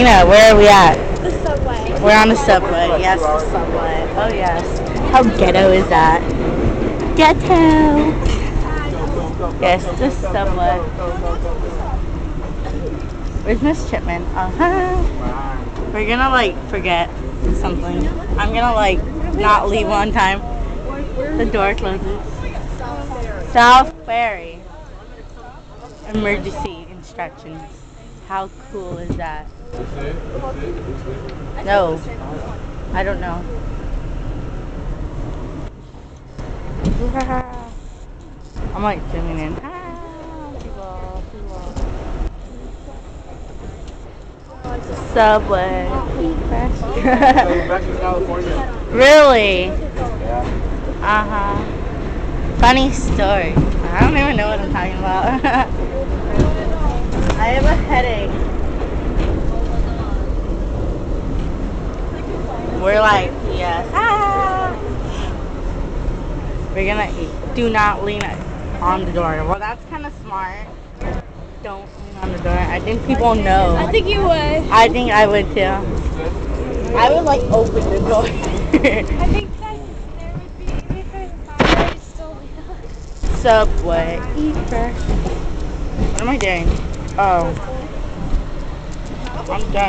Where are we at? The subway. We're on the subway. Yes, the subway. Oh yes. How ghetto is that? Ghetto. Yes, the subway. Where's Miss Chipman? We're gonna like forget something. I'm gonna like not leave on time. The door closes. South Ferry. Emergency instructions. How cool is that? No, I don't know. I'm like zooming in. Subway. Back in California. Really? Yeah. Uh-huh. Funny story. I don't even know what I'm talking about. I have a headache. We're like, yes. We're gonna eat. Do not lean on the door. Well, that's kind of smart. Don't lean on the door. I think people know. I think you would. I think I would too. I would like open the door. I think that there would be because fire is still Subway. Eat fresh. What am I doing? Oh. I'm done.